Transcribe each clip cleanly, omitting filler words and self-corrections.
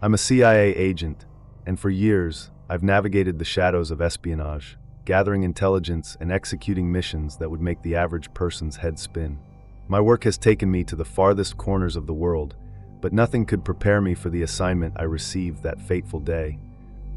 I'm a CIA agent, and for years, I've navigated the shadows of espionage, gathering intelligence and executing missions that would make the average person's head spin. My work has taken me to the farthest corners of the world, but nothing could prepare me for the assignment I received that fateful day: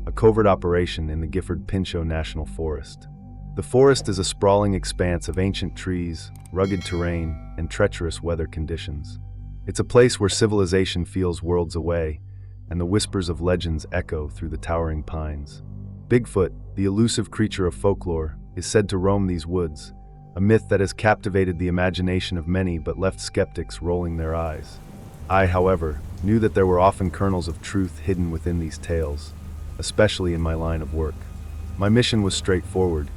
a covert operation in the Gifford Pinchot National Forest. The forest is a sprawling expanse of ancient trees, rugged terrain, and treacherous weather conditions. It's a place where civilization feels worlds away, and the whispers of legends echo through the towering pines. Bigfoot, the elusive creature of folklore, is said to roam these woods, a myth that has captivated the imagination of many but left skeptics rolling their eyes. I, however, knew that there were often kernels of truth hidden within these tales, especially in my line of work. My mission was straightforward: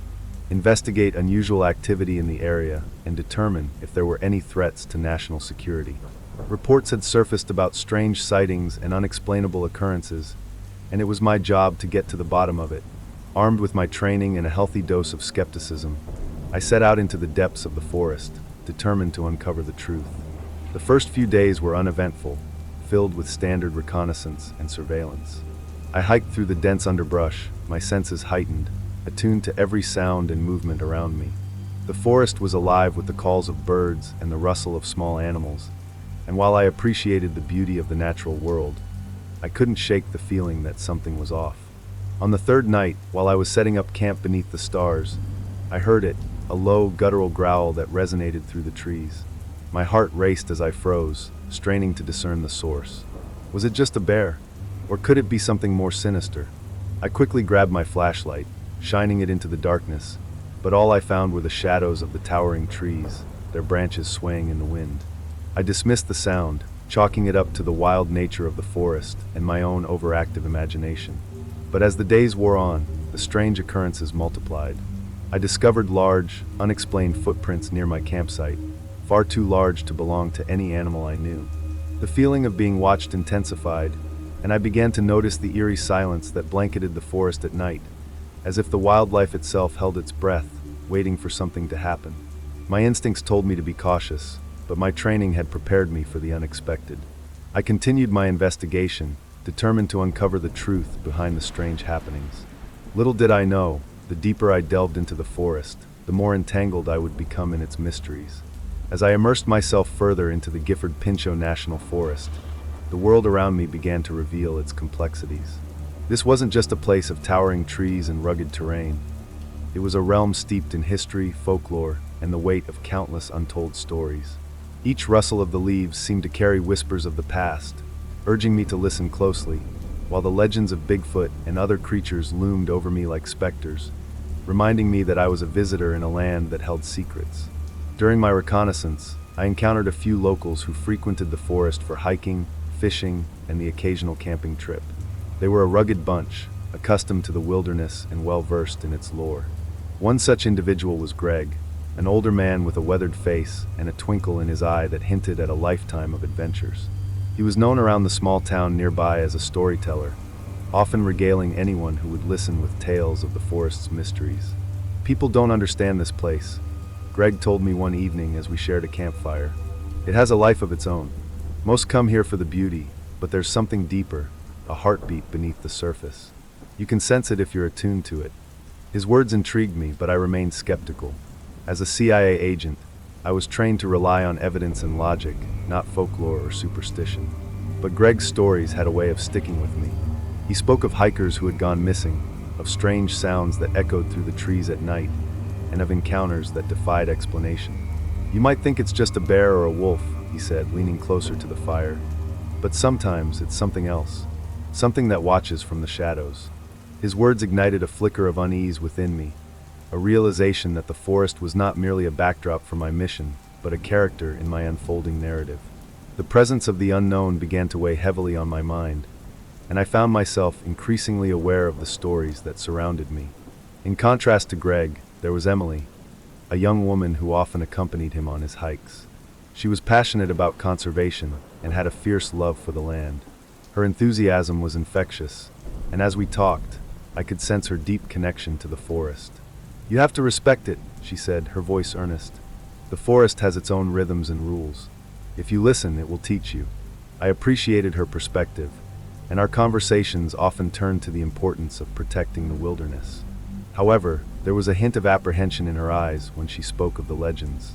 investigate unusual activity in the area and determine if there were any threats to national security. Reports had surfaced about strange sightings and unexplainable occurrences, and it was my job to get to the bottom of it. Armed with my training and a healthy dose of skepticism, I set out into the depths of the forest, determined to uncover the truth. The first few days were uneventful, filled with standard reconnaissance and surveillance. I hiked through the dense underbrush, my senses heightened, attuned to every sound and movement around me. The forest was alive with the calls of birds and the rustle of small animals, and while I appreciated the beauty of the natural world, I couldn't shake the feeling that something was off. On the third night, while I was setting up camp beneath the stars, I heard it, a low, guttural growl that resonated through the trees. My heart raced as I froze, straining to discern the source. Was it just a bear? Or could it be something more sinister? I quickly grabbed my flashlight, shining it into the darkness, but all I found were the shadows of the towering trees, their branches swaying in the wind. I dismissed the sound, chalking it up to the wild nature of the forest and my own overactive imagination. But as the days wore on, the strange occurrences multiplied. I discovered large, unexplained footprints near my campsite, far too large to belong to any animal I knew. The feeling of being watched intensified, and I began to notice the eerie silence that blanketed the forest at night, as if the wildlife itself held its breath, waiting for something to happen. My instincts told me to be cautious, but my training had prepared me for the unexpected. I continued my investigation, determined to uncover the truth behind the strange happenings. Little did I know, the deeper I delved into the forest, the more entangled I would become in its mysteries. As I immersed myself further into the Gifford Pinchot National Forest, the world around me began to reveal its complexities. This wasn't just a place of towering trees and rugged terrain. It was a realm steeped in history, folklore, and the weight of countless untold stories. Each rustle of the leaves seemed to carry whispers of the past, urging me to listen closely, while the legends of Bigfoot and other creatures loomed over me like specters, reminding me that I was a visitor in a land that held secrets. During my reconnaissance, I encountered a few locals who frequented the forest for hiking, fishing, and the occasional camping trip. They were a rugged bunch, accustomed to the wilderness and well-versed in its lore. One such individual was Greg, an older man with a weathered face and a twinkle in his eye that hinted at a lifetime of adventures. He was known around the small town nearby as a storyteller, often regaling anyone who would listen with tales of the forest's mysteries. "People don't understand this place," Greg told me one evening as we shared a campfire. "It has a life of its own. Most come here for the beauty, but there's something deeper, a heartbeat beneath the surface. You can sense it if you're attuned to it." His words intrigued me, but I remained skeptical. As a CIA agent, I was trained to rely on evidence and logic, not folklore or superstition. But Greg's stories had a way of sticking with me. He spoke of hikers who had gone missing, of strange sounds that echoed through the trees at night, and of encounters that defied explanation. "You might think it's just a bear or a wolf," he said, leaning closer to the fire. "But sometimes it's something else, something that watches from the shadows." His words ignited a flicker of unease within me, a realization that the forest was not merely a backdrop for my mission, but a character in my unfolding narrative. The presence of the unknown began to weigh heavily on my mind, and I found myself increasingly aware of the stories that surrounded me. In contrast to Greg, there was Emily, a young woman who often accompanied him on his hikes. She was passionate about conservation and had a fierce love for the land. Her enthusiasm was infectious, and as we talked, I could sense her deep connection to the forest. "You have to respect it," she said, her voice earnest. "The forest has its own rhythms and rules. If you listen, it will teach you." I appreciated her perspective, and our conversations often turned to the importance of protecting the wilderness. However, there was a hint of apprehension in her eyes when she spoke of the legends.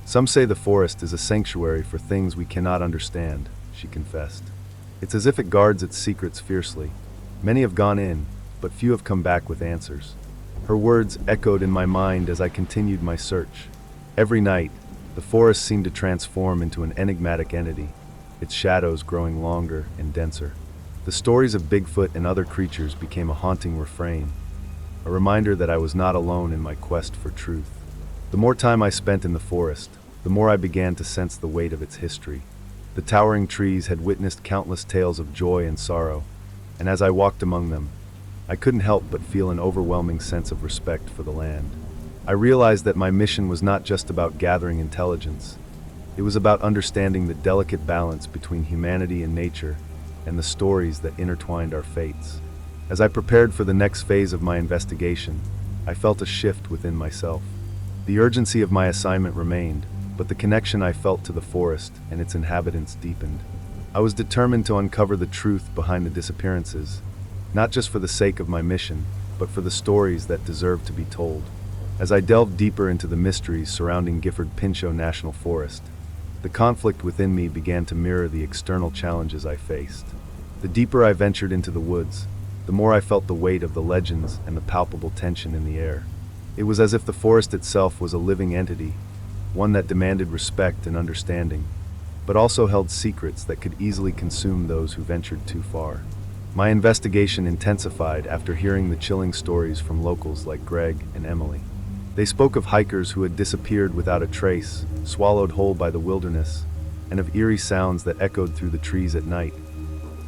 "Some say the forest is a sanctuary for things we cannot understand," she confessed. "It's as if it guards its secrets fiercely. Many have gone in, but few have come back with answers." Her words echoed in my mind as I continued my search. Every night, the forest seemed to transform into an enigmatic entity, its shadows growing longer and denser. The stories of Bigfoot and other creatures became a haunting refrain, a reminder that I was not alone in my quest for truth. The more time I spent in the forest, the more I began to sense the weight of its history. The towering trees had witnessed countless tales of joy and sorrow, and as I walked among them, I couldn't help but feel an overwhelming sense of respect for the land. I realized that my mission was not just about gathering intelligence. It was about understanding the delicate balance between humanity and nature, and the stories that intertwined our fates. As I prepared for the next phase of my investigation, I felt a shift within myself. The urgency of my assignment remained, but the connection I felt to the forest and its inhabitants deepened. I was determined to uncover the truth behind the disappearances, not just for the sake of my mission, but for the stories that deserve to be told. As I delved deeper into the mysteries surrounding Gifford-Pinchot National Forest, the conflict within me began to mirror the external challenges I faced. The deeper I ventured into the woods, the more I felt the weight of the legends and the palpable tension in the air. It was as if the forest itself was a living entity, one that demanded respect and understanding, but also held secrets that could easily consume those who ventured too far. My investigation intensified after hearing the chilling stories from locals like Greg and Emily. They spoke of hikers who had disappeared without a trace, swallowed whole by the wilderness, and of eerie sounds that echoed through the trees at night,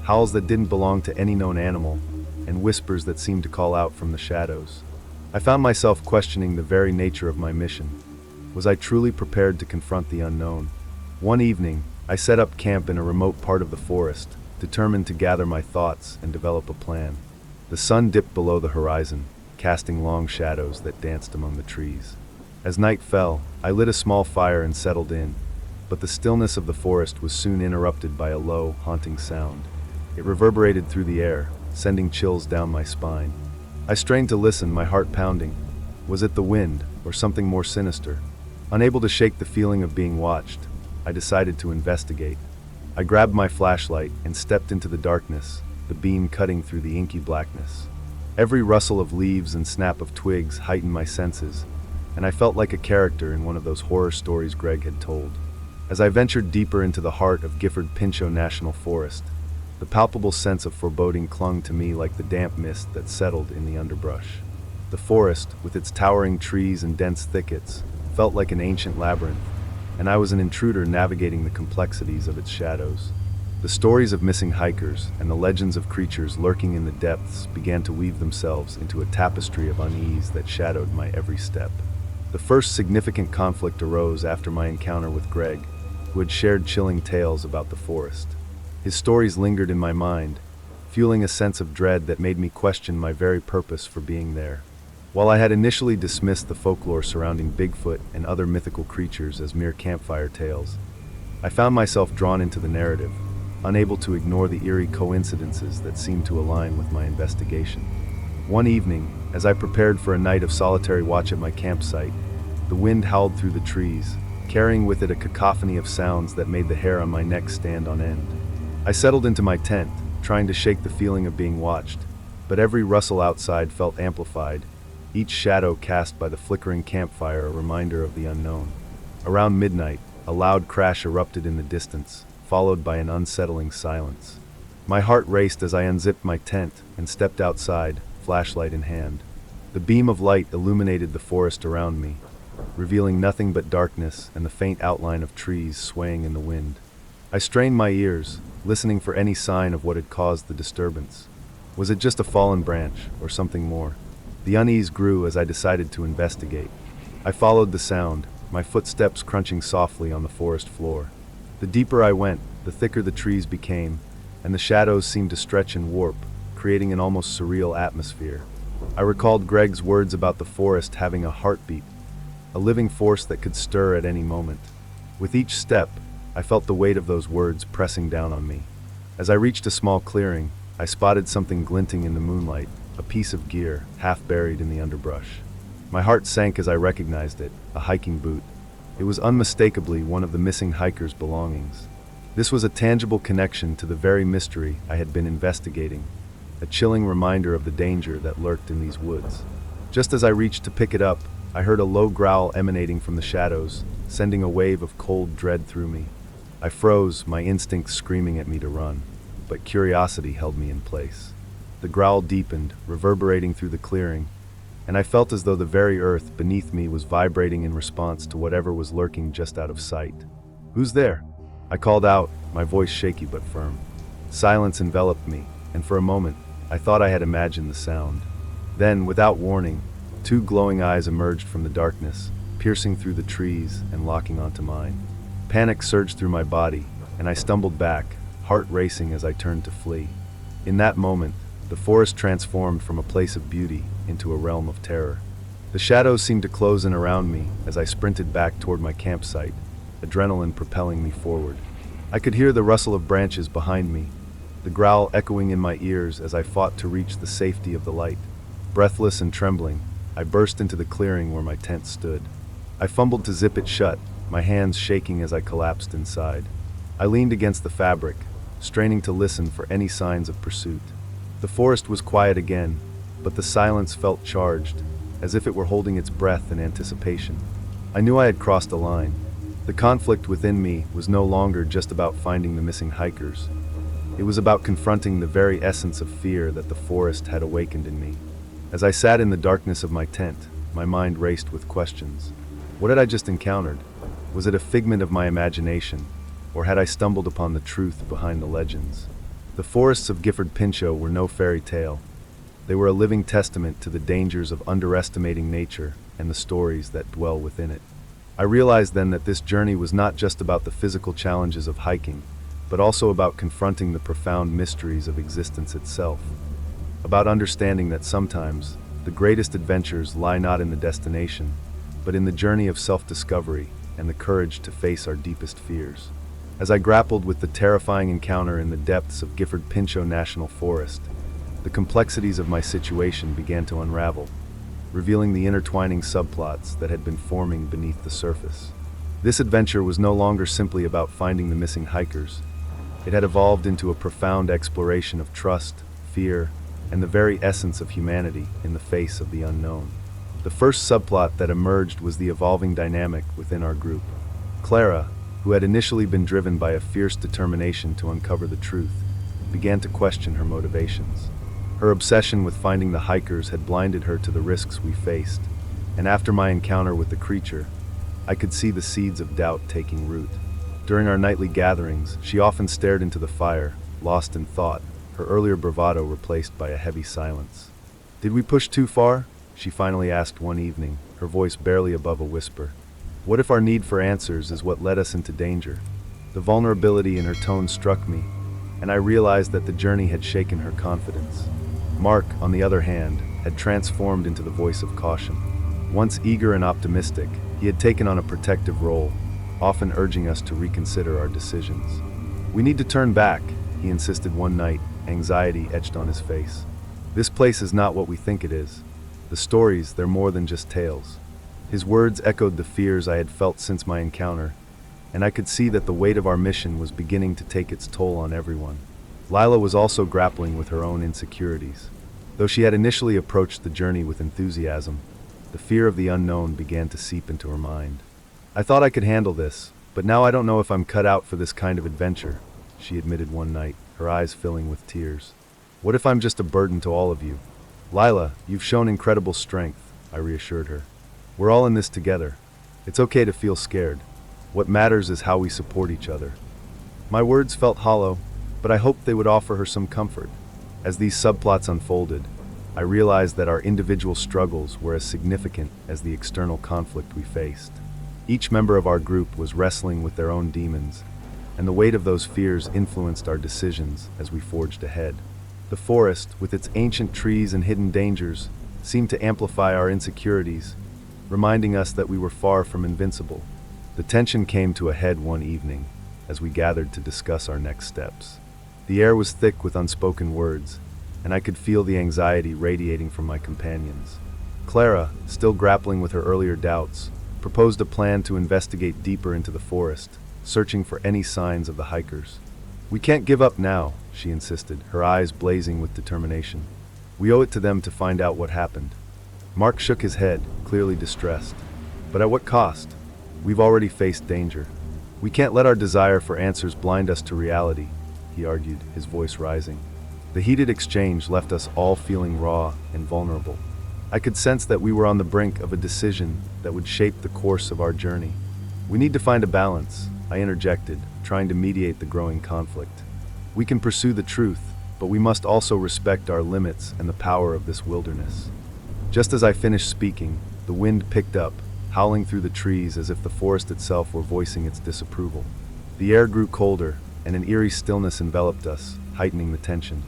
howls that didn't belong to any known animal, and whispers that seemed to call out from the shadows. I found myself questioning the very nature of my mission. Was I truly prepared to confront the unknown? One evening, I set up camp in a remote part of the forest, determined to gather my thoughts and develop a plan. The sun dipped below the horizon, casting long shadows that danced among the trees. As night fell, I lit a small fire and settled in, but the stillness of the forest was soon interrupted by a low, haunting sound. It reverberated through the air, sending chills down my spine. I strained to listen, my heart pounding. Was it the wind, or something more sinister? Unable to shake the feeling of being watched, I decided to investigate. I grabbed my flashlight and stepped into the darkness, the beam cutting through the inky blackness. Every rustle of leaves and snap of twigs heightened my senses, and I felt like a character in one of those horror stories Greg had told. As I ventured deeper into the heart of Gifford-Pinchot National Forest, the palpable sense of foreboding clung to me like the damp mist that settled in the underbrush. The forest, with its towering trees and dense thickets, felt like an ancient labyrinth, and I was an intruder navigating the complexities of its shadows. The stories of missing hikers and the legends of creatures lurking in the depths began to weave themselves into a tapestry of unease that shadowed my every step. The first significant conflict arose after my encounter with Greg, who had shared chilling tales about the forest. His stories lingered in my mind, fueling a sense of dread that made me question my very purpose for being there. While I had initially dismissed the folklore surrounding Bigfoot and other mythical creatures as mere campfire tales, I found myself drawn into the narrative, unable to ignore the eerie coincidences that seemed to align with my investigation. One evening, as I prepared for a night of solitary watch at my campsite, the wind howled through the trees, carrying with it a cacophony of sounds that made the hair on my neck stand on end. I settled into my tent, trying to shake the feeling of being watched, but every rustle outside felt amplified, each shadow cast by the flickering campfire a reminder of the unknown. Around midnight, a loud crash erupted in the distance, followed by an unsettling silence. My heart raced as I unzipped my tent and stepped outside, flashlight in hand. The beam of light illuminated the forest around me, revealing nothing but darkness and the faint outline of trees swaying in the wind. I strained my ears, listening for any sign of what had caused the disturbance. Was it just a fallen branch, or something more? The unease grew as I decided to investigate. I followed the sound, my footsteps crunching softly on the forest floor. The deeper I went, the thicker the trees became, and the shadows seemed to stretch and warp, creating an almost surreal atmosphere. I recalled Greg's words about the forest having a heartbeat, a living force that could stir at any moment. With each step, I felt the weight of those words pressing down on me. As I reached a small clearing, I spotted something glinting in the moonlight, a piece of gear, half buried in the underbrush. My heart sank as I recognized it, a hiking boot. It was unmistakably one of the missing hiker's belongings. This was a tangible connection to the very mystery I had been investigating, a chilling reminder of the danger that lurked in these woods. Just as I reached to pick it up, I heard a low growl emanating from the shadows, sending a wave of cold dread through me. I froze, my instincts screaming at me to run, but curiosity held me in place. The growl deepened, reverberating through the clearing, and I felt as though the very earth beneath me was vibrating in response to whatever was lurking just out of sight. "Who's there?" I called out, my voice shaky but firm. Silence enveloped me, and for a moment, I thought I had imagined the sound. Then, without warning, two glowing eyes emerged from the darkness, piercing through the trees and locking onto mine. Panic surged through my body, and I stumbled back, heart racing as I turned to flee. In that moment, the forest transformed from a place of beauty into a realm of terror. The shadows seemed to close in around me as I sprinted back toward my campsite, adrenaline propelling me forward. I could hear the rustle of branches behind me, the growl echoing in my ears as I fought to reach the safety of the light. Breathless and trembling, I burst into the clearing where my tent stood. I fumbled to zip it shut, my hands shaking as I collapsed inside. I leaned against the fabric, straining to listen for any signs of pursuit. The forest was quiet again, but the silence felt charged, as if it were holding its breath in anticipation. I knew I had crossed a line. The conflict within me was no longer just about finding the missing hikers. It was about confronting the very essence of fear that the forest had awakened in me. As I sat in the darkness of my tent, my mind raced with questions. What had I just encountered? Was it a figment of my imagination, or had I stumbled upon the truth behind the legends? The forests of Gifford Pinchot were no fairy tale. They were a living testament to the dangers of underestimating nature and the stories that dwell within it. I realized then that this journey was not just about the physical challenges of hiking, but also about confronting the profound mysteries of existence itself. About understanding that sometimes the greatest adventures lie not in the destination, but in the journey of self-discovery and the courage to face our deepest fears. As I grappled with the terrifying encounter in the depths of Gifford Pinchot National Forest, the complexities of my situation began to unravel, revealing the intertwining subplots that had been forming beneath the surface. This adventure was no longer simply about finding the missing hikers. It had evolved into a profound exploration of trust, fear, and the very essence of humanity in the face of the unknown. The first subplot that emerged was the evolving dynamic within our group. Clara, who had initially been driven by a fierce determination to uncover the truth, began to question her motivations. Her obsession with finding the hikers had blinded her to the risks we faced, and after my encounter with the creature, I could see the seeds of doubt taking root. During our nightly gatherings, she often stared into the fire, lost in thought, her earlier bravado replaced by a heavy silence. "Did we push too far?" she finally asked one evening, her voice barely above a whisper. "What if our need for answers is what led us into danger?" The vulnerability in her tone struck me, and I realized that the journey had shaken her confidence. Mark, on the other hand, had transformed into the voice of caution. Once eager and optimistic, he had taken on a protective role, often urging us to reconsider our decisions. "We need to turn back," he insisted one night, anxiety etched on his face. "This place is not what we think it is. The stories, they're more than just tales." His words echoed the fears I had felt since my encounter, and I could see that the weight of our mission was beginning to take its toll on everyone. Lila was also grappling with her own insecurities. Though she had initially approached the journey with enthusiasm, the fear of the unknown began to seep into her mind. "I thought I could handle this, but now I don't know if I'm cut out for this kind of adventure," she admitted one night, her eyes filling with tears. "What if I'm just a burden to all of you?" "Lila, you've shown incredible strength," I reassured her. "We're all in this together. It's okay to feel scared. What matters is how we support each other." My words felt hollow, but I hoped they would offer her some comfort. As these subplots unfolded, I realized that our individual struggles were as significant as the external conflict we faced. Each member of our group was wrestling with their own demons, and the weight of those fears influenced our decisions as we forged ahead. The forest, with its ancient trees and hidden dangers, seemed to amplify our insecurities, reminding us that we were far from invincible. The tension came to a head one evening as we gathered to discuss our next steps. The air was thick with unspoken words, and I could feel the anxiety radiating from my companions. Clara, still grappling with her earlier doubts, proposed a plan to investigate deeper into the forest, searching for any signs of the hikers. "We can't give up now," she insisted, her eyes blazing with determination. "We owe it to them to find out what happened." Mark shook his head, clearly distressed. "But at what cost? We've already faced danger. We can't let our desire for answers blind us to reality," he argued, his voice rising. The heated exchange left us all feeling raw and vulnerable. I could sense that we were on the brink of a decision that would shape the course of our journey. "We need to find a balance," I interjected, trying to mediate the growing conflict. "We can pursue the truth, but we must also respect our limits and the power of this wilderness." Just as I finished speaking, the wind picked up, howling through the trees as if the forest itself were voicing its disapproval. The air grew colder, and an eerie stillness enveloped us, heightening the tension.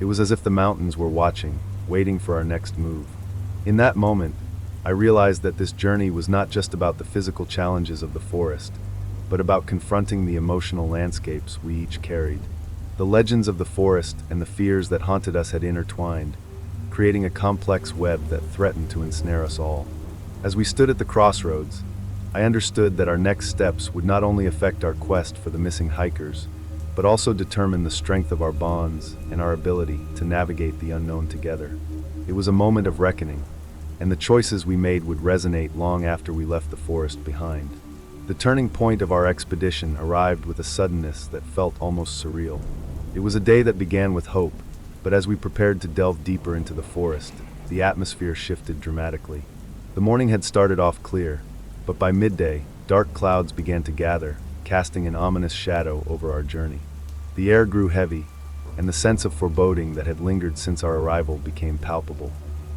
It was as if the mountains were watching, waiting for our next move. In that moment, I realized that this journey was not just about the physical challenges of the forest, but about confronting the emotional landscapes we each carried. The legends of the forest and the fears that haunted us had intertwined, creating a complex web that threatened to ensnare us all. As we stood at the crossroads, I understood that our next steps would not only affect our quest for the missing hikers, but also determine the strength of our bonds and our ability to navigate the unknown together. It was a moment of reckoning, and the choices we made would resonate long after we left the forest behind. The turning point of our expedition arrived with a suddenness that felt almost surreal. It was a day that began with hope, but as we prepared to delve deeper into the forest, the atmosphere shifted dramatically. The morning had started off clear, but by midday, dark clouds began to gather, casting an ominous shadow over our journey. The air grew heavy, and the sense of foreboding that had lingered since our arrival became palpable.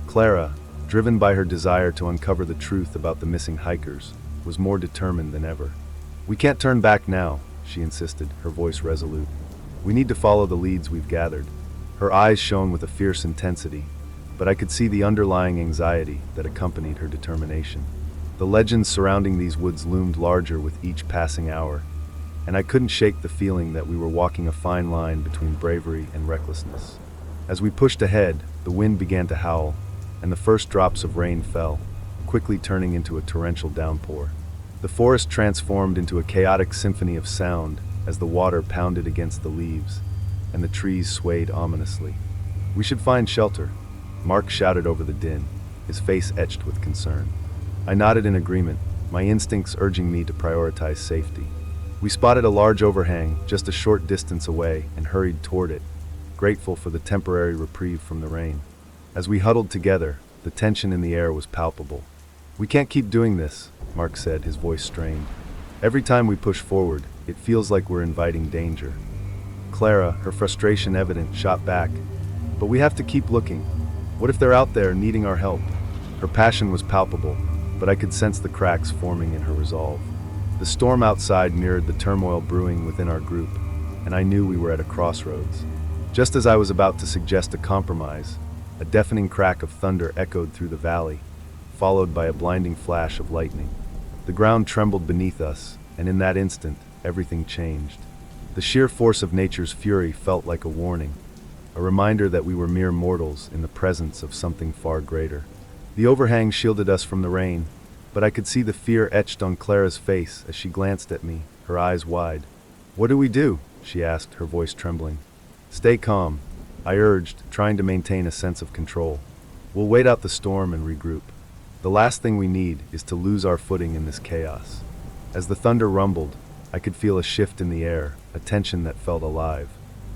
Clara, driven by her desire to uncover the truth about the missing hikers, was more determined than ever. "We can't turn back now," she insisted, her voice resolute. "We need to follow the leads we've gathered." Her eyes shone with a fierce intensity, but I could see the underlying anxiety that accompanied her determination. The legends surrounding these woods loomed larger with each passing hour, and I couldn't shake the feeling that we were walking a fine line between bravery and recklessness. As we pushed ahead, the wind began to howl, and the first drops of rain fell, quickly turning into a torrential downpour. The forest transformed into a chaotic symphony of sound as the water pounded against the leaves, and the trees swayed ominously. "We should find shelter," Mark shouted over the din, his face etched with concern. I nodded in agreement, my instincts urging me to prioritize safety. We spotted a large overhang just a short distance away and hurried toward it, grateful for the temporary reprieve from the rain. As we huddled together, the tension in the air was palpable. "We can't keep doing this," Mark said, his voice strained. "Every time we push forward, it feels like we're inviting danger." Clara, her frustration evident, shot back, "But we have to keep looking. What if they're out there needing our help?" Her passion was palpable, but I could sense the cracks forming in her resolve. The storm outside mirrored the turmoil brewing within our group, and I knew we were at a crossroads. Just as I was about to suggest a compromise, a deafening crack of thunder echoed through the valley, followed by a blinding flash of lightning. The ground trembled beneath us, and in that instant, everything changed. The sheer force of nature's fury felt like a warning, a reminder that we were mere mortals in the presence of something far greater. The overhang shielded us from the rain, but I could see the fear etched on Clara's face as she glanced at me, her eyes wide. "What do we do?" she asked, her voice trembling. "Stay calm," I urged, trying to maintain a sense of control. "We'll wait out the storm and regroup. The last thing we need is to lose our footing in this chaos." As the thunder rumbled, I could feel a shift in the air, a tension that felt alive.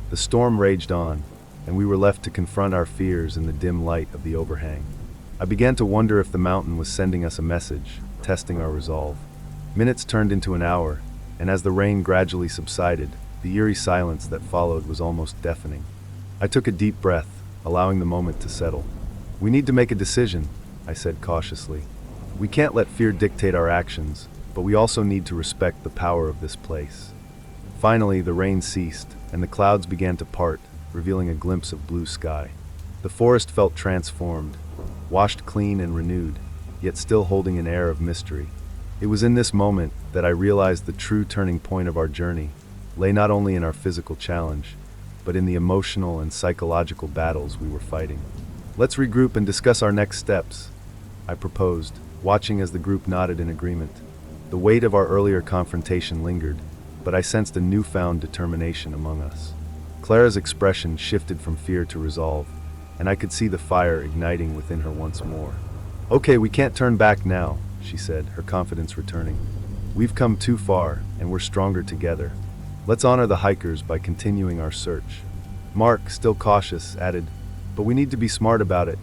The storm raged on, and we were left to confront our fears in the dim light of the overhang. I began to wonder if the mountain was sending us a message, testing our resolve. Minutes turned into an hour, and as the rain gradually subsided, the eerie silence that followed was almost deafening. I took a deep breath, allowing the moment to settle. "We need to make a decision," I said cautiously. "We can't let fear dictate our actions, but we also need to respect the power of this place." Finally, the rain ceased, and the clouds began to part, revealing a glimpse of blue sky. The forest felt transformed, washed clean and renewed, yet still holding an air of mystery. It was in this moment that I realized the true turning point of our journey lay not only in our physical challenge, but in the emotional and psychological battles we were fighting. "Let's regroup and discuss our next steps," I proposed, watching as the group nodded in agreement. The weight of our earlier confrontation lingered, but I sensed a newfound determination among us. Clara's expression shifted from fear to resolve, and I could see the fire igniting within her once more. "Okay, we can't turn back now," she said, her confidence returning. "We've come too far, and we're stronger together. Let's honor the hikers by continuing our search." Mark, still cautious, added, "But we need to be smart about it.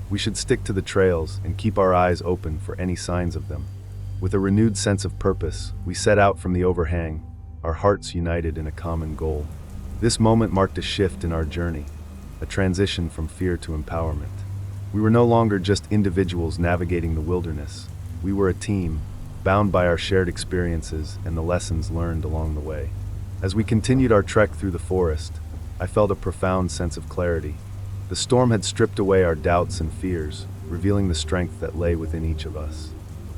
We should stick to the trails and keep our eyes open for any signs of them." With a renewed sense of purpose, we set out from the overhang, our hearts united in a common goal. This moment marked a shift in our journey, a transition from fear to empowerment. We were no longer just individuals navigating the wilderness. We were a team, bound by our shared experiences and the lessons learned along the way. As we continued our trek through the forest, I felt a profound sense of clarity. The storm had stripped away our doubts and fears, revealing the strength that lay within each of us.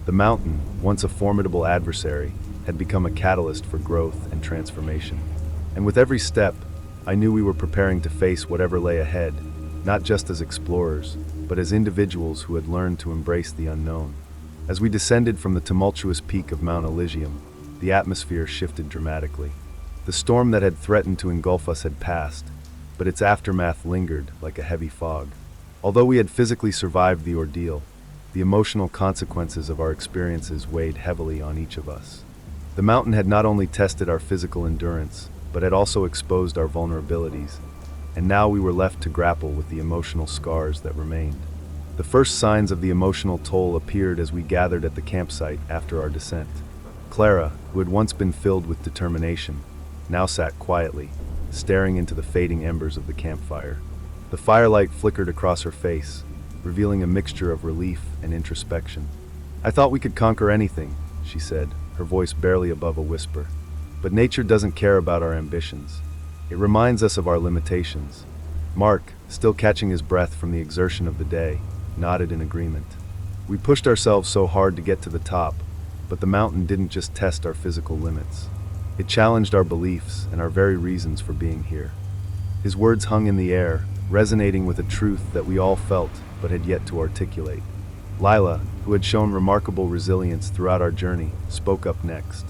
The mountain, once a formidable adversary, had become a catalyst for growth and transformation. And with every step, I knew we were preparing to face whatever lay ahead, not just as explorers, but as individuals who had learned to embrace the unknown. As we descended from the tumultuous peak of Mount Elysium, the atmosphere shifted dramatically. The storm that had threatened to engulf us had passed, but its aftermath lingered like a heavy fog. Although we had physically survived the ordeal, the emotional consequences of our experiences weighed heavily on each of us. The mountain had not only tested our physical endurance, but had also exposed our vulnerabilities, and now we were left to grapple with the emotional scars that remained. The first signs of the emotional toll appeared as we gathered at the campsite after our descent. Clara, who had once been filled with determination, now sat quietly, staring into the fading embers of the campfire. The firelight flickered across her face, revealing a mixture of relief and introspection. "I thought we could conquer anything," she said, her voice barely above a whisper. "But nature doesn't care about our ambitions. It reminds us of our limitations." Mark, still catching his breath from the exertion of the day, nodded in agreement. "We pushed ourselves so hard to get to the top, but the mountain didn't just test our physical limits. It challenged our beliefs and our very reasons for being here." His words hung in the air, resonating with a truth that we all felt but had yet to articulate. Lila, who had shown remarkable resilience throughout our journey, spoke up next.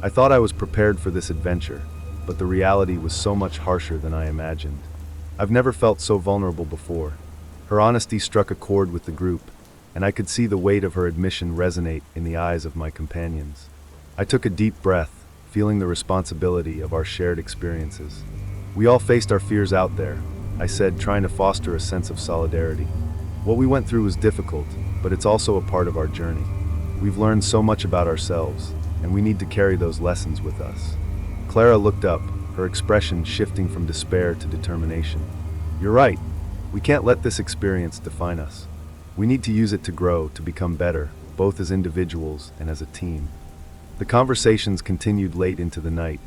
"I thought I was prepared for this adventure, but the reality was so much harsher than I imagined. I've never felt so vulnerable before." Her honesty struck a chord with the group, and I could see the weight of her admission resonate in the eyes of my companions. I took a deep breath, feeling the responsibility of our shared experiences. "We all faced our fears out there," I said, trying to foster a sense of solidarity. "What we went through was difficult, but it's also a part of our journey. We've learned so much about ourselves, and we need to carry those lessons with us." Clara looked up, her expression shifting from despair to determination. "You're right. We can't let this experience define us. We need to use it to grow, to become better, both as individuals and as a team." The conversations continued late into the night,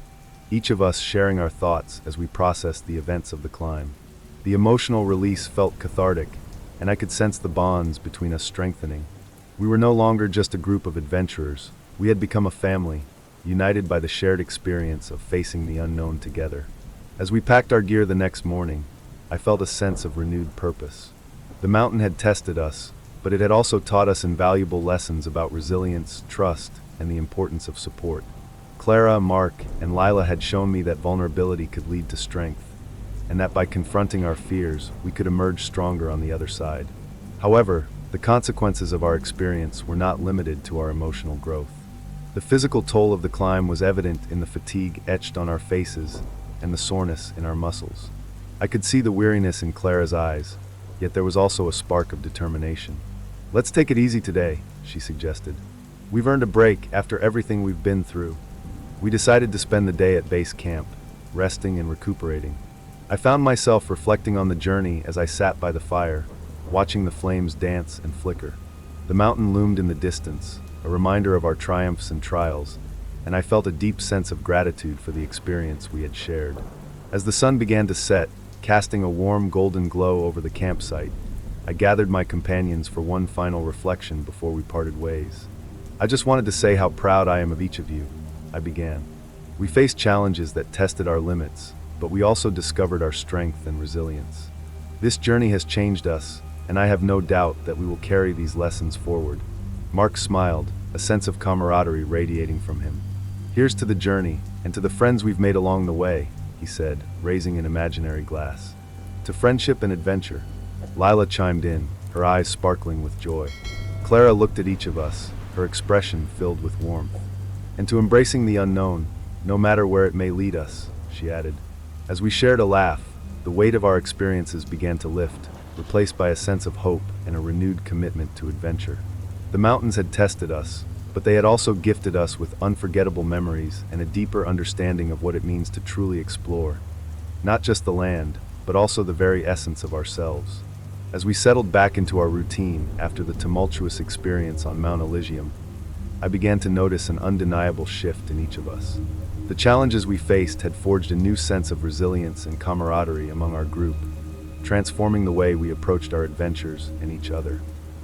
each of us sharing our thoughts as we processed the events of the climb. The emotional release felt cathartic, and I could sense the bonds between us strengthening. We were no longer just a group of adventurers. We had become a family, united by the shared experience of facing the unknown together. As we packed our gear the next morning, I felt a sense of renewed purpose. The mountain had tested us, but it had also taught us invaluable lessons about resilience, trust, and the importance of support. Clara, Mark, and Lila had shown me that vulnerability could lead to strength, and that by confronting our fears, we could emerge stronger on the other side. However, the consequences of our experience were not limited to our emotional growth. The physical toll of the climb was evident in the fatigue etched on our faces and the soreness in our muscles. I could see the weariness in Clara's eyes, yet there was also a spark of determination. "Let's take it easy today," she suggested. "We've earned a break after everything we've been through." We decided to spend the day at base camp, resting and recuperating. I found myself reflecting on the journey as I sat by the fire, watching the flames dance and flicker. The mountain loomed in the distance, a reminder of our triumphs and trials, and I felt a deep sense of gratitude for the experience we had shared. As the sun began to set, casting a warm golden glow over the campsite, I gathered my companions for one final reflection before we parted ways. "I just wanted to say how proud I am of each of you," I began. "We faced challenges that tested our limits, but we also discovered our strength and resilience. This journey has changed us, and I have no doubt that we will carry these lessons forward. Mark smiled, a sense of camaraderie radiating from him. Here's to the journey, and to the friends we've made along the way, he said, raising an imaginary glass. To friendship and adventure. Lila chimed in, her eyes sparkling with joy. Clara looked at each of us, her expression filled with warmth. And to embracing the unknown, no matter where it may lead us, she added. As we shared a laugh, the weight of our experiences began to lift, replaced by a sense of hope and a renewed commitment to adventure. The mountains had tested us, but they had also gifted us with unforgettable memories and a deeper understanding of what it means to truly explore, not just the land, but also the very essence of ourselves. As we settled back into our routine after the tumultuous experience on Mount Elysium, I began to notice an undeniable shift in each of us. The challenges we faced had forged a new sense of resilience and camaraderie among our group, transforming the way we approached our adventures and each other.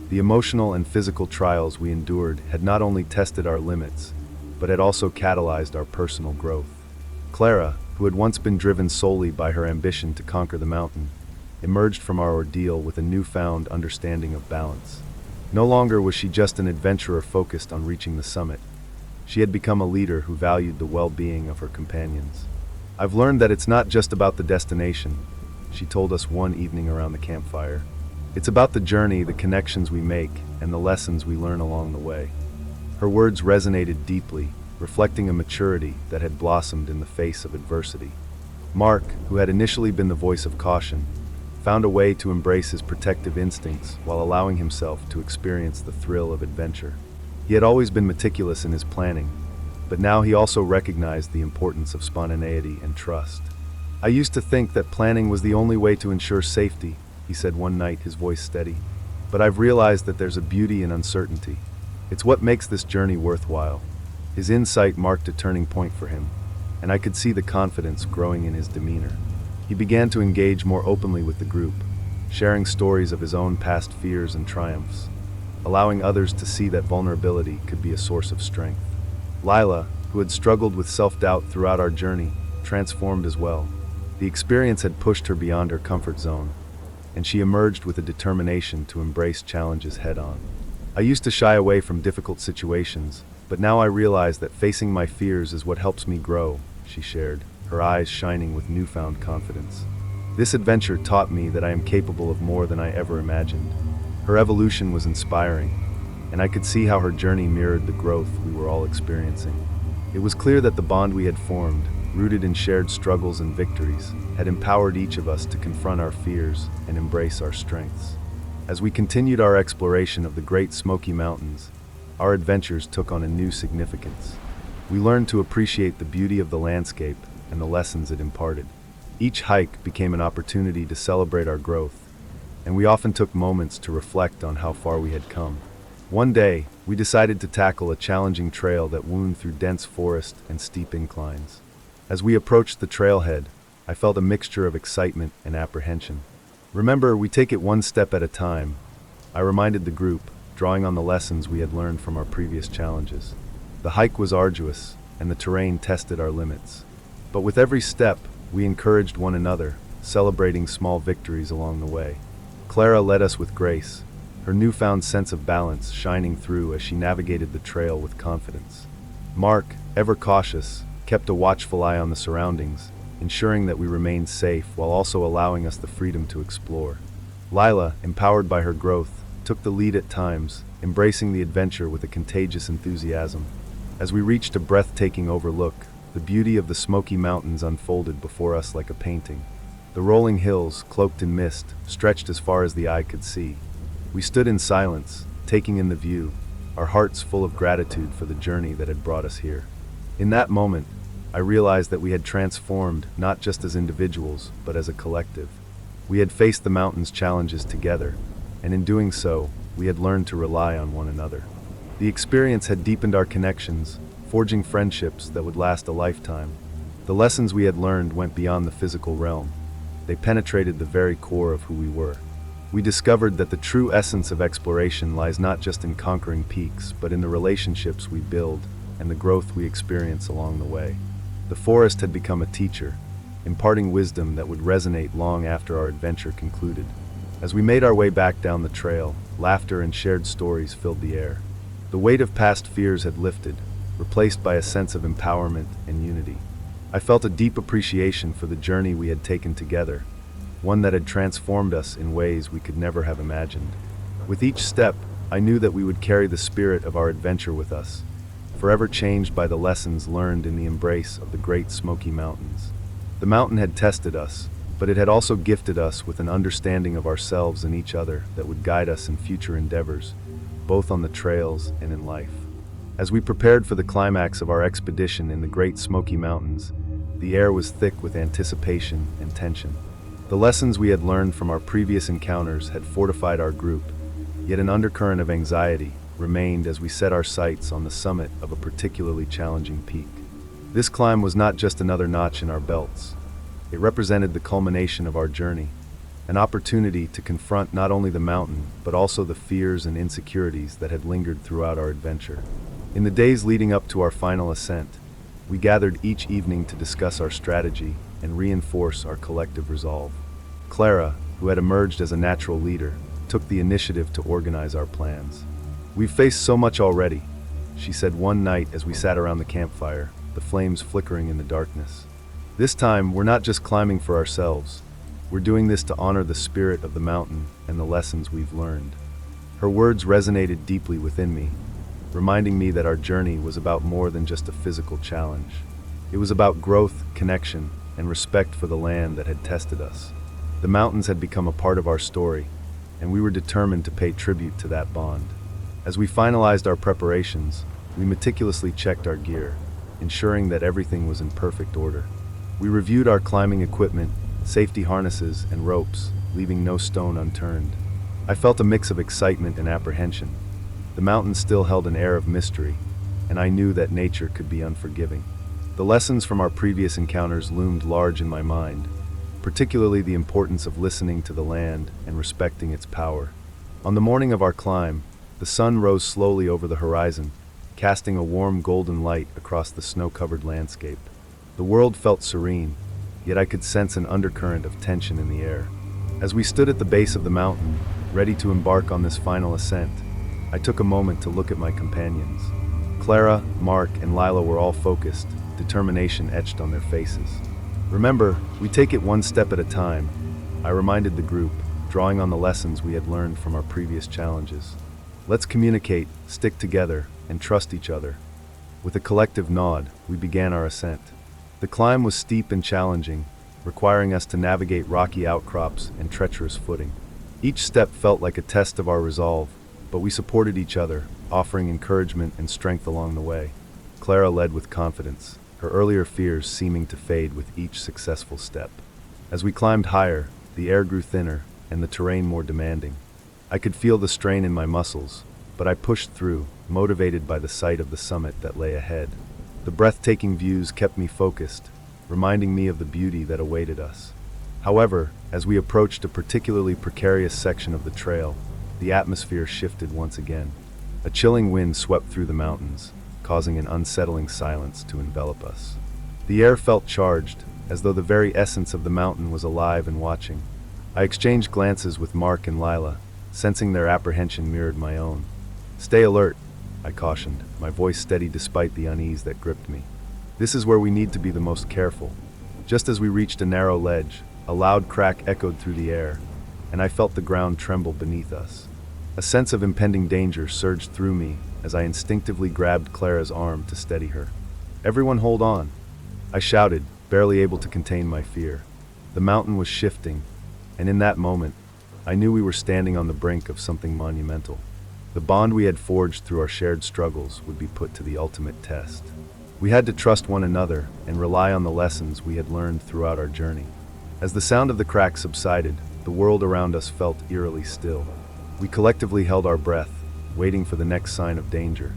The emotional and physical trials we endured had not only tested our limits, but had also catalyzed our personal growth. Clara, who had once been driven solely by her ambition to conquer the mountain, emerged from our ordeal with a newfound understanding of balance. No longer was she just an adventurer focused on reaching the summit. She had become a leader who valued the well-being of her companions. I've learned that it's not just about the destination, she told us one evening around the campfire. It's about the journey, the connections we make, and the lessons we learn along the way. Her words resonated deeply, reflecting a maturity that had blossomed in the face of adversity. Mark, who had initially been the voice of caution, found a way to embrace his protective instincts while allowing himself to experience the thrill of adventure. He had always been meticulous in his planning, but now he also recognized the importance of spontaneity and trust. I used to think that planning was the only way to ensure safety, he said one night, his voice steady. But I've realized that there's a beauty in uncertainty. It's what makes this journey worthwhile. His insight marked a turning point for him, and I could see the confidence growing in his demeanor. He began to engage more openly with the group, sharing stories of his own past fears and triumphs, allowing others to see that vulnerability could be a source of strength. Lila, who had struggled with self-doubt throughout our journey, transformed as well. The experience had pushed her beyond her comfort zone, and she emerged with a determination to embrace challenges head-on. I used to shy away from difficult situations, but now I realize that facing my fears is what helps me grow, she shared, her eyes shining with newfound confidence. This adventure taught me that I am capable of more than I ever imagined. Her evolution was inspiring, and I could see how her journey mirrored the growth we were all experiencing. It was clear that the bond we had formed, rooted in shared struggles and victories, had empowered each of us to confront our fears and embrace our strengths. As we continued our exploration of the Great Smoky Mountains, our adventures took on a new significance. We learned to appreciate the beauty of the landscape and the lessons it imparted. Each hike became an opportunity to celebrate our growth, and we often took moments to reflect on how far we had come. One day, we decided to tackle a challenging trail that wound through dense forest and steep inclines. As we approached the trailhead, I felt a mixture of excitement and apprehension. Remember, we take it one step at a time, I reminded the group, drawing on the lessons we had learned from our previous challenges. The hike was arduous, and the terrain tested our limits. But with every step, we encouraged one another, celebrating small victories along the way. Clara led us with grace, her newfound sense of balance shining through as she navigated the trail with confidence. Mark, ever cautious, kept a watchful eye on the surroundings, ensuring that we remained safe while also allowing us the freedom to explore. Lila, empowered by her growth, took the lead at times, embracing the adventure with a contagious enthusiasm. As we reached a breathtaking overlook, the beauty of the Smoky Mountains unfolded before us like a painting. The rolling hills, cloaked in mist, stretched as far as the eye could see. We stood in silence, taking in the view, our hearts full of gratitude for the journey that had brought us here. In that moment, I realized that we had transformed not just as individuals, but as a collective. We had faced the mountain's challenges together, and in doing so, we had learned to rely on one another. The experience had deepened our connections, forging friendships that would last a lifetime. The lessons we had learned went beyond the physical realm. They penetrated the very core of who we were. We discovered that the true essence of exploration lies not just in conquering peaks, but in the relationships we build and the growth we experience along the way. The forest had become a teacher, imparting wisdom that would resonate long after our adventure concluded. As we made our way back down the trail, laughter and shared stories filled the air. The weight of past fears had lifted, replaced by a sense of empowerment and unity. I felt a deep appreciation for the journey we had taken together, one that had transformed us in ways we could never have imagined. With each step, I knew that we would carry the spirit of our adventure with us, forever changed by the lessons learned in the embrace of the Great Smoky Mountains. The mountain had tested us, but it had also gifted us with an understanding of ourselves and each other that would guide us in future endeavors, both on the trails and in life. As we prepared for the climax of our expedition in the Great Smoky Mountains, the air was thick with anticipation and tension. The lessons we had learned from our previous encounters had fortified our group, yet an undercurrent of anxiety remained as we set our sights on the summit of a particularly challenging peak. This climb was not just another notch in our belts. It represented the culmination of our journey, an opportunity to confront not only the mountain, but also the fears and insecurities that had lingered throughout our adventure. In the days leading up to our final ascent, we gathered each evening to discuss our strategy and reinforce our collective resolve. Clara, who had emerged as a natural leader, took the initiative to organize our plans. "We've faced so much already," she said one night as we sat around the campfire, the flames flickering in the darkness. "This time, we're not just climbing for ourselves. We're doing this to honor the spirit of the mountain and the lessons we've learned." Her words resonated deeply within me, reminding me that our journey was about more than just a physical challenge. It was about growth, connection, and respect for the land that had tested us. The mountains had become a part of our story, and we were determined to pay tribute to that bond. As we finalized our preparations, we meticulously checked our gear, ensuring that everything was in perfect order. We reviewed our climbing equipment, safety harnesses, and ropes, leaving no stone unturned. I felt a mix of excitement and apprehension. The mountain still held an air of mystery, and I knew that nature could be unforgiving. The lessons from our previous encounters loomed large in my mind, particularly the importance of listening to the land and respecting its power. On the morning of our climb, the sun rose slowly over the horizon, casting a warm golden light across the snow-covered landscape. The world felt serene, yet I could sense an undercurrent of tension in the air. As we stood at the base of the mountain, ready to embark on this final ascent, I took a moment to look at my companions. Clara, Mark, and Lila were all focused, determination etched on their faces. "Remember, we take it one step at a time," I reminded the group, drawing on the lessons we had learned from our previous challenges. "Let's communicate, stick together, and trust each other." With a collective nod, we began our ascent. The climb was steep and challenging, requiring us to navigate rocky outcrops and treacherous footing. Each step felt like a test of our resolve, but we supported each other, offering encouragement and strength along the way. Clara led with confidence, her earlier fears seeming to fade with each successful step. As we climbed higher, the air grew thinner and the terrain more demanding. I could feel the strain in my muscles, but I pushed through, motivated by the sight of the summit that lay ahead. The breathtaking views kept me focused, reminding me of the beauty that awaited us. However, as we approached a particularly precarious section of the trail, the atmosphere shifted once again. A chilling wind swept through the mountains, causing an unsettling silence to envelop us. The air felt charged, as though the very essence of the mountain was alive and watching. I exchanged glances with Mark and Lila, sensing their apprehension mirrored my own. "Stay alert," I cautioned, my voice steady despite the unease that gripped me. "This is where we need to be the most careful." Just as we reached a narrow ledge, a loud crack echoed through the air, and I felt the ground tremble beneath us. A sense of impending danger surged through me as I instinctively grabbed Clara's arm to steady her. "Everyone hold on," I shouted, barely able to contain my fear. The mountain was shifting, and in that moment, I knew we were standing on the brink of something monumental. The bond we had forged through our shared struggles would be put to the ultimate test. We had to trust one another and rely on the lessons we had learned throughout our journey. As the sound of the crack subsided, the world around us felt eerily still. We collectively held our breath, waiting for the next sign of danger.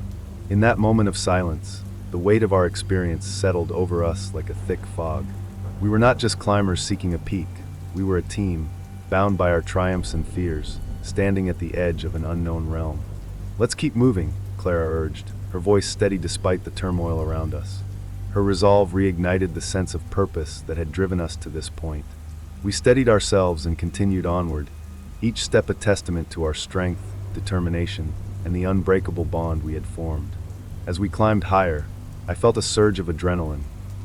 In that moment of silence, the weight of our experience settled over us like a thick fog. We were not just climbers seeking a peak, we were a team, bound by our triumphs and fears, standing at the edge of an unknown realm. "Let's keep moving," Clara urged, her voice steady despite the turmoil around us. Her resolve reignited the sense of purpose that had driven us to this point. We steadied ourselves and continued onward, each step a testament to our strength, determination, and the unbreakable bond we had formed. As we climbed higher, I felt a surge of adrenaline,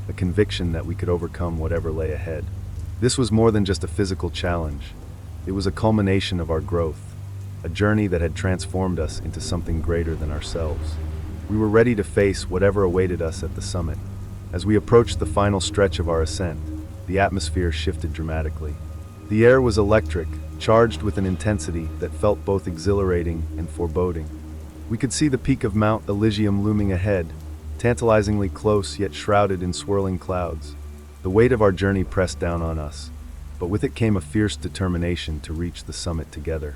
a conviction that we could overcome whatever lay ahead. This was more than just a physical challenge. It was a culmination of our growth, a journey that had transformed us into something greater than ourselves. We were ready to face whatever awaited us at the summit. As we approached the final stretch of our ascent, the atmosphere shifted dramatically. The air was electric, charged with an intensity that felt both exhilarating and foreboding. We could see the peak of Mount Elysium looming ahead, tantalizingly close yet shrouded in swirling clouds. The weight of our journey pressed down on us, but with it came a fierce determination to reach the summit together.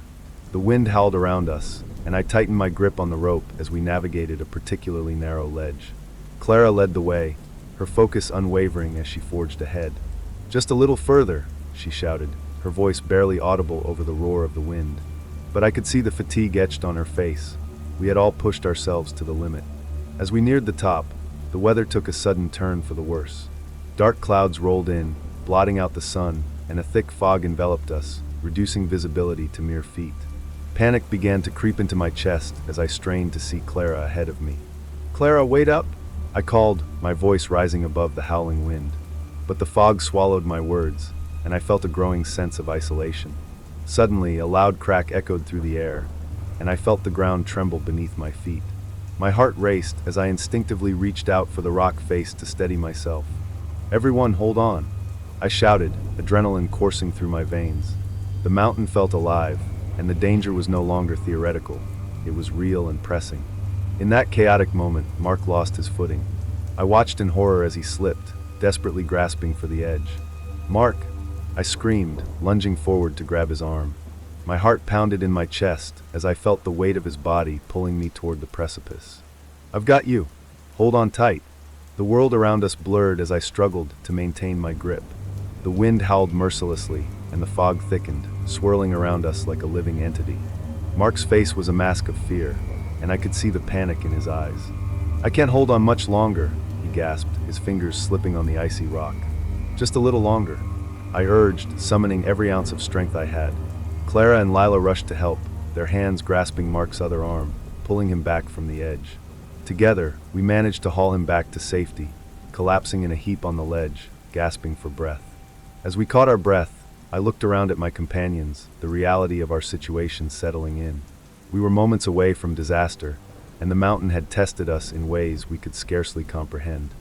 The wind howled around us, and I tightened my grip on the rope as we navigated a particularly narrow ledge. Clara led the way, her focus unwavering as she forged ahead. "Just a little further," she shouted, her voice barely audible over the roar of the wind. But I could see the fatigue etched on her face. We had all pushed ourselves to the limit. As we neared the top, the weather took a sudden turn for the worse. Dark clouds rolled in, blotting out the sun, and a thick fog enveloped us, reducing visibility to mere feet. Panic began to creep into my chest as I strained to see Clara ahead of me. "Clara, wait up!" I called, my voice rising above the howling wind. But the fog swallowed my words, and I felt a growing sense of isolation. Suddenly, a loud crack echoed through the air, and I felt the ground tremble beneath my feet. My heart raced as I instinctively reached out for the rock face to steady myself. "Everyone, hold on!" I shouted, adrenaline coursing through my veins. The mountain felt alive, and the danger was no longer theoretical. It was real and pressing. In that chaotic moment, Mark lost his footing. I watched in horror as he slipped, desperately grasping for the edge. "Mark!" I screamed, lunging forward to grab his arm. My heart pounded in my chest as I felt the weight of his body pulling me toward the precipice. "I've got you. Hold on tight." The world around us blurred as I struggled to maintain my grip. The wind howled mercilessly, and the fog thickened, swirling around us like a living entity. Mark's face was a mask of fear, and I could see the panic in his eyes. "I can't hold on much longer," he gasped, his fingers slipping on the icy rock. "Just a little longer," I urged, summoning every ounce of strength I had. Clara and Lila rushed to help, their hands grasping Mark's other arm, pulling him back from the edge. Together, we managed to haul him back to safety, collapsing in a heap on the ledge, gasping for breath. As we caught our breath, I looked around at my companions, the reality of our situation settling in. We were moments away from disaster, and the mountain had tested us in ways we could scarcely comprehend.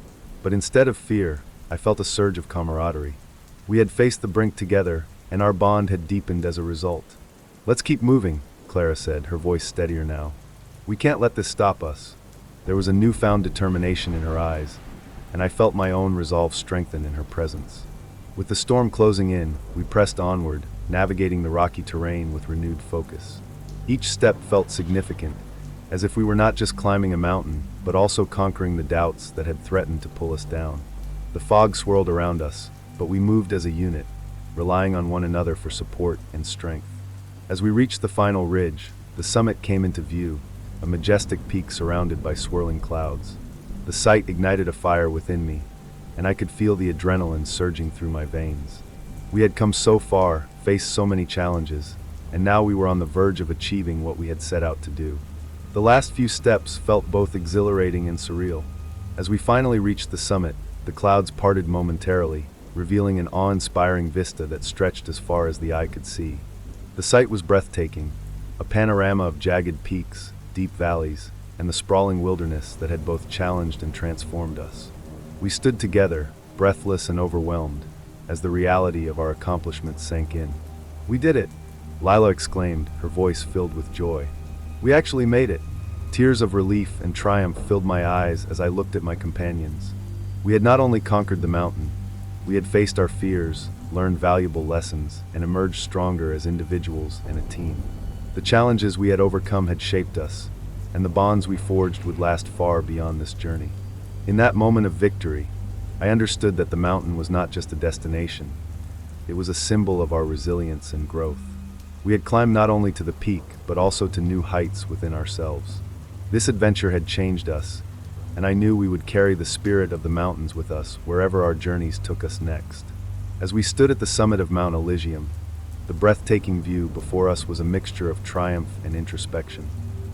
But instead of fear, I felt a surge of camaraderie. We had faced the brink together, and our bond had deepened as a result. "Let's keep moving," Clara said, her voice steadier now. "We can't let this stop us." There was a newfound determination in her eyes, and I felt my own resolve strengthen in her presence. With the storm closing in, we pressed onward, navigating the rocky terrain with renewed focus. Each step felt significant, as if we were not just climbing a mountain, but also conquering the doubts that had threatened to pull us down. The fog swirled around us, but we moved as a unit, relying on one another for support and strength. As we reached the final ridge, the summit came into view, a majestic peak surrounded by swirling clouds. The sight ignited a fire within me, and I could feel the adrenaline surging through my veins. We had come so far, faced so many challenges, and now we were on the verge of achieving what we had set out to do. The last few steps felt both exhilarating and surreal. As we finally reached the summit, the clouds parted momentarily, revealing an awe-inspiring vista that stretched as far as the eye could see. The sight was breathtaking, a panorama of jagged peaks, deep valleys, and the sprawling wilderness that had both challenged and transformed us. We stood together, breathless and overwhelmed, as the reality of our accomplishments sank in. "We did it!" Lila exclaimed, her voice filled with joy. "We actually made it!" Tears of relief and triumph filled my eyes as I looked at my companions. We had not only conquered the mountain, we had faced our fears, learned valuable lessons, and emerged stronger as individuals and a team. The challenges we had overcome had shaped us, and the bonds we forged would last far beyond this journey. In that moment of victory, I understood that the mountain was not just a destination. It was a symbol of our resilience and growth. We had climbed not only to the peak, but also to new heights within ourselves. This adventure had changed us, and I knew we would carry the spirit of the mountains with us wherever our journeys took us next. As we stood at the summit of Mount Elysium, the breathtaking view before us was a mixture of triumph and introspection.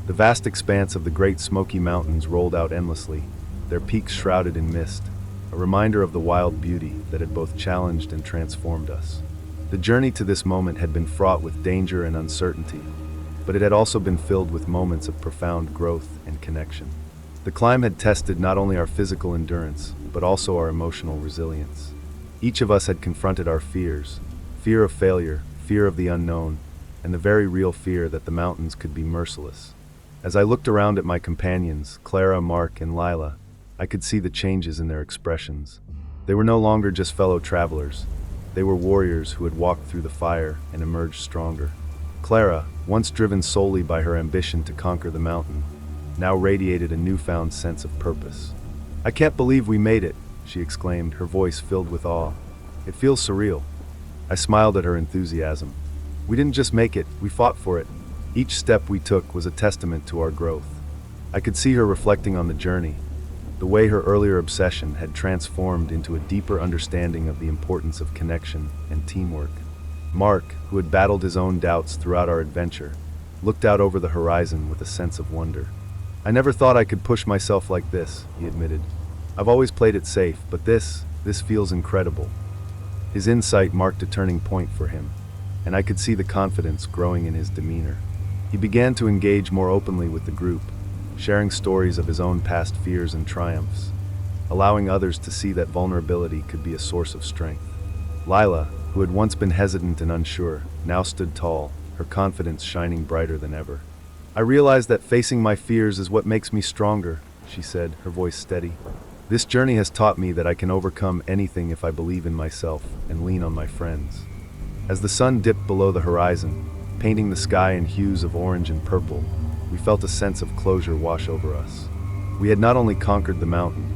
The vast expanse of the Great Smoky Mountains rolled out endlessly, their peaks shrouded in mist, a reminder of the wild beauty that had both challenged and transformed us. The journey to this moment had been fraught with danger and uncertainty, but it had also been filled with moments of profound growth and connection. The climb had tested not only our physical endurance, but also our emotional resilience. Each of us had confronted our fears: fear of failure, fear of the unknown, and the very real fear that the mountains could be merciless. As I looked around at my companions, Clara, Mark, and Lila, I could see the changes in their expressions. They were no longer just fellow travelers. They were warriors who had walked through the fire and emerged stronger. Clara, once driven solely by her ambition to conquer the mountain, now radiated a newfound sense of purpose. "I can't believe we made it," she exclaimed, her voice filled with awe. "It feels surreal." I smiled at her enthusiasm. "We didn't just make it, we fought for it. Each step we took was a testament to our growth." I could see her reflecting on the journey, the way her earlier obsession had transformed into a deeper understanding of the importance of connection and teamwork. Mark, who had battled his own doubts throughout our adventure, looked out over the horizon with a sense of wonder. "I never thought I could push myself like this," he admitted. "I've always played it safe, but this feels incredible." His insight marked a turning point for him, and I could see the confidence growing in his demeanor. He began to engage more openly with the group, sharing stories of his own past fears and triumphs, allowing others to see that vulnerability could be a source of strength. Lila, who had once been hesitant and unsure, now stood tall, her confidence shining brighter than ever. "I realize that facing my fears is what makes me stronger," she said, her voice steady. "This journey has taught me that I can overcome anything if I believe in myself and lean on my friends." As the sun dipped below the horizon, painting the sky in hues of orange and purple, we felt a sense of closure wash over us. We had not only conquered the mountain,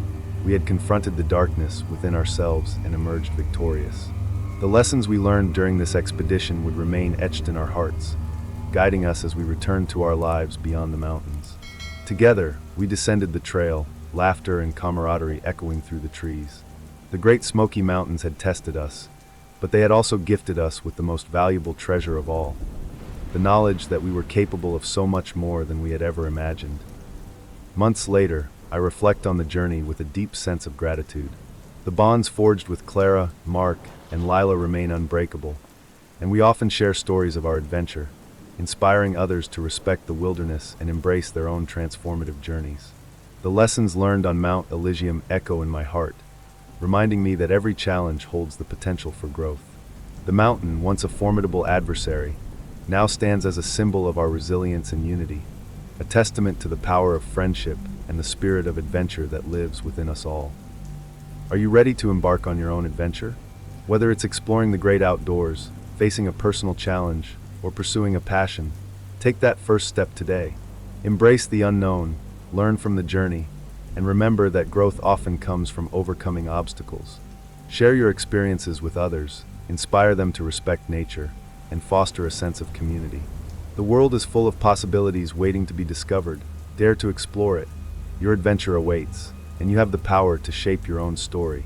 we had confronted the darkness within ourselves and emerged victorious. The lessons we learned during this expedition would remain etched in our hearts, guiding us as we returned to our lives beyond the mountains. Together, we descended the trail, laughter and camaraderie echoing through the trees. The Great Smoky Mountains had tested us, but they had also gifted us with the most valuable treasure of all: the knowledge that we were capable of so much more than we had ever imagined. Months later, I reflect on the journey with a deep sense of gratitude. The bonds forged with Clara, Mark, and Lila remain unbreakable, and we often share stories of our adventure, inspiring others to respect the wilderness and embrace their own transformative journeys. The lessons learned on Mount Elysium echo in my heart, reminding me that every challenge holds the potential for growth. The mountain, once a formidable adversary, now stands as a symbol of our resilience and unity, a testament to the power of friendship and the spirit of adventure that lives within us all. Are you ready to embark on your own adventure? Whether it's exploring the great outdoors, facing a personal challenge, or pursuing a passion, take that first step today. Embrace the unknown, learn from the journey, and remember that growth often comes from overcoming obstacles. Share your experiences with others, inspire them to respect nature, and foster a sense of community. The world is full of possibilities waiting to be discovered. Dare to explore it. Your adventure awaits, and you have the power to shape your own story.